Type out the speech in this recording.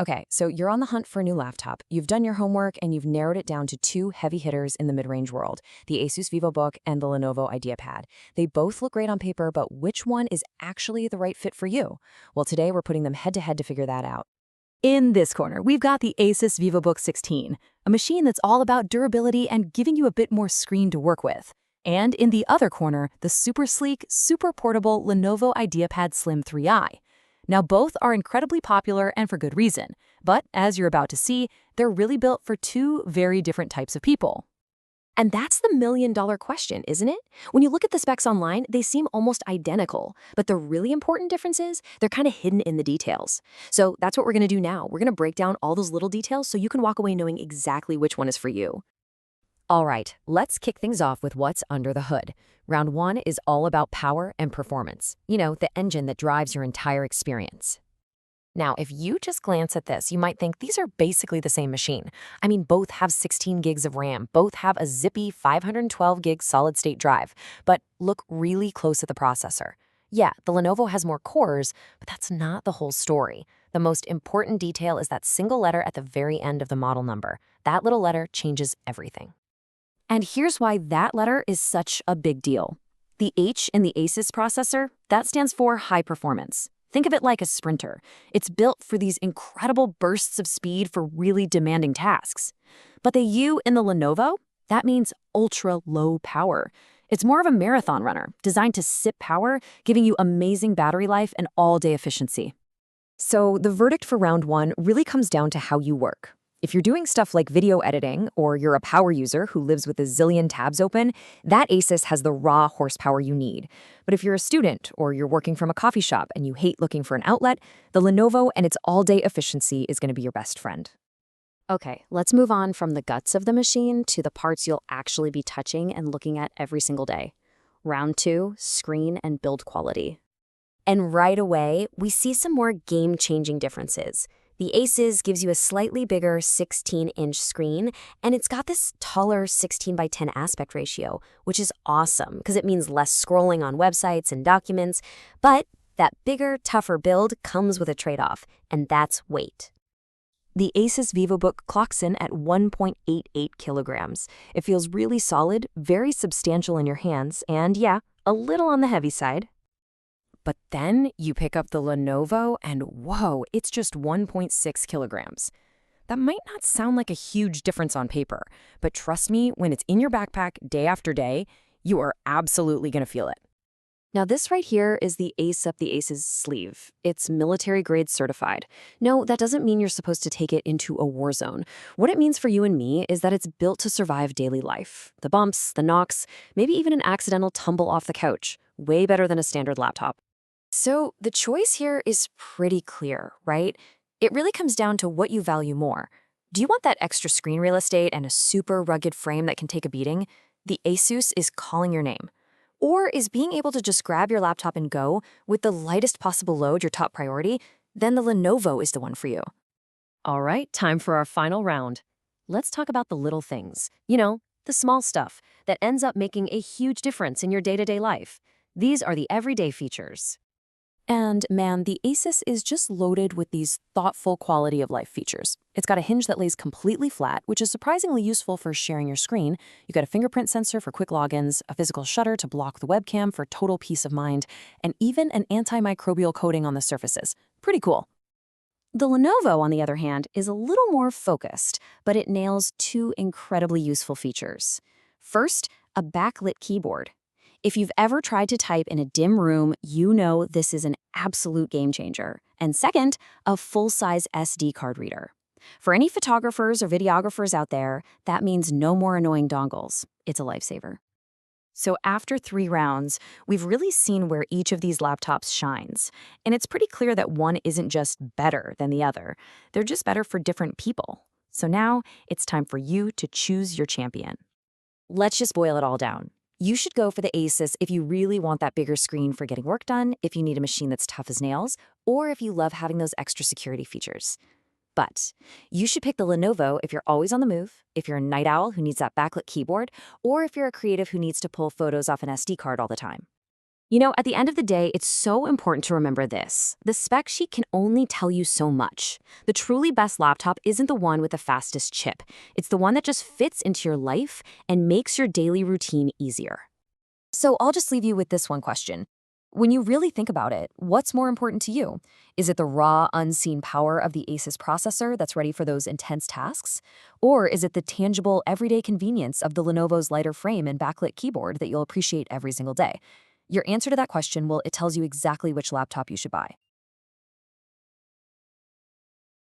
Okay, so you're on the hunt for a new laptop. You've done your homework and you've narrowed it down to two heavy hitters in the mid-range world, the ASUS Vivobook and the Lenovo IdeaPad. They both look great on paper, but which one is actually the right fit for you? Well, today we're putting them head-to-head to figure that out. In this corner, we've got the ASUS Vivobook 16, a machine that's all about durability and giving you a bit more screen to work with. And in the other corner, the super sleek, super portable Lenovo IdeaPad Slim 3i. Now, both are incredibly popular and for good reason, but as you're about to see, they're really built for two very different types of people. And that's the million-dollar question, isn't it? When you look at the specs online, they seem almost identical, but the really important difference is they're kind of hidden in the details. So that's what we're going to do now. We're going to break down all those little details so you can walk away knowing exactly which one is for you. All right, let's kick things off with what's under the hood. Round one is all about power and performance. You know, the engine that drives your entire experience. Now, if you just glance at this, you might think these are basically the same machine. I mean, both have 16 gigs of RAM, both have a zippy 512 gig solid-state drive. But look really close at the processor. Yeah, the Lenovo has more cores, but that's not the whole story. The most important detail is that single letter at the very end of the model number. That little letter changes everything. And here's why that letter is such a big deal. The H in the ASUS processor, that stands for high performance. Think of it like a sprinter. It's built for these incredible bursts of speed for really demanding tasks. But the U in the Lenovo, that means ultra low power. It's more of a marathon runner, designed to sip power, giving you amazing battery life and all-day efficiency. So the verdict for round one really comes down to how you work. If you're doing stuff like video editing, or you're a power user who lives with a zillion tabs open, that ASUS has the raw horsepower you need. But if you're a student, or you're working from a coffee shop and you hate looking for an outlet, the Lenovo and its all-day efficiency is going to be your best friend. Okay, let's move on from the guts of the machine to the parts you'll actually be touching and looking at every single day. Round two, screen and build quality. And right away, we see some more game-changing differences. The ASUS gives you a slightly bigger 16-inch screen, and it's got this taller 16:10 aspect ratio, which is awesome because it means less scrolling on websites and documents. But that bigger, tougher build comes with a trade-off, and that's weight. The ASUS Vivobook clocks in at 1.88 kilograms. It feels really solid, very substantial in your hands, and yeah, a little on the heavy side. But then you pick up the Lenovo and whoa, it's just 1.6 kilograms. That might not sound like a huge difference on paper, but trust me, when it's in your backpack day after day, you are absolutely going to feel it. Now this right here is the Ace Up the ASUS sleeve. It's military grade certified. No, that doesn't mean you're supposed to take it into a war zone. What it means for you and me is that it's built to survive daily life. The bumps, the knocks, maybe even an accidental tumble off the couch. Way better than a standard laptop. So the choice here is pretty clear, right? It really comes down to what you value more. Do you want that extra screen real estate and a super rugged frame that can take a beating? The ASUS is calling your name. Or is being able to just grab your laptop and go with the lightest possible load your top priority? Then the Lenovo is the one for you. All right, time for our final round. Let's talk about the little things. You know, the small stuff that ends up making a huge difference in your day-to-day life. These are the everyday features. And man, the ASUS is just loaded with these thoughtful quality of life features. It's got a hinge that lays completely flat, which is surprisingly useful for sharing your screen. You've got a fingerprint sensor for quick logins, a physical shutter to block the webcam for total peace of mind, and even an antimicrobial coating on the surfaces. Pretty cool. The Lenovo, on the other hand, is a little more focused, but it nails two incredibly useful features. First, a backlit keyboard. If you've ever tried to type in a dim room, you know this is an absolute game changer. And second, a full-size SD card reader. For any photographers or videographers out there, that means no more annoying dongles. It's a lifesaver. So after 3 rounds, we've really seen where each of these laptops shines. And it's pretty clear that one isn't just better than the other. They're just better for different people. So now it's time for you to choose your champion. Let's just boil it all down. You should go for the ASUS if you really want that bigger screen for getting work done, if you need a machine that's tough as nails, or if you love having those extra security features. But you should pick the Lenovo if you're always on the move, if you're a night owl who needs that backlit keyboard, or if you're a creative who needs to pull photos off an SD card all the time. At the end of the day, it's so important to remember this. The spec sheet can only tell you so much. The truly best laptop isn't the one with the fastest chip. It's the one that just fits into your life and makes your daily routine easier. So I'll just leave you with this one question. When you really think about it, what's more important to you? Is it the raw, unseen power of the ASUS processor that's ready for those intense tasks? Or is it the tangible, everyday convenience of the Lenovo's lighter frame and backlit keyboard that you'll appreciate every single day? Your answer to that question, well, it tells you exactly which laptop you should buy.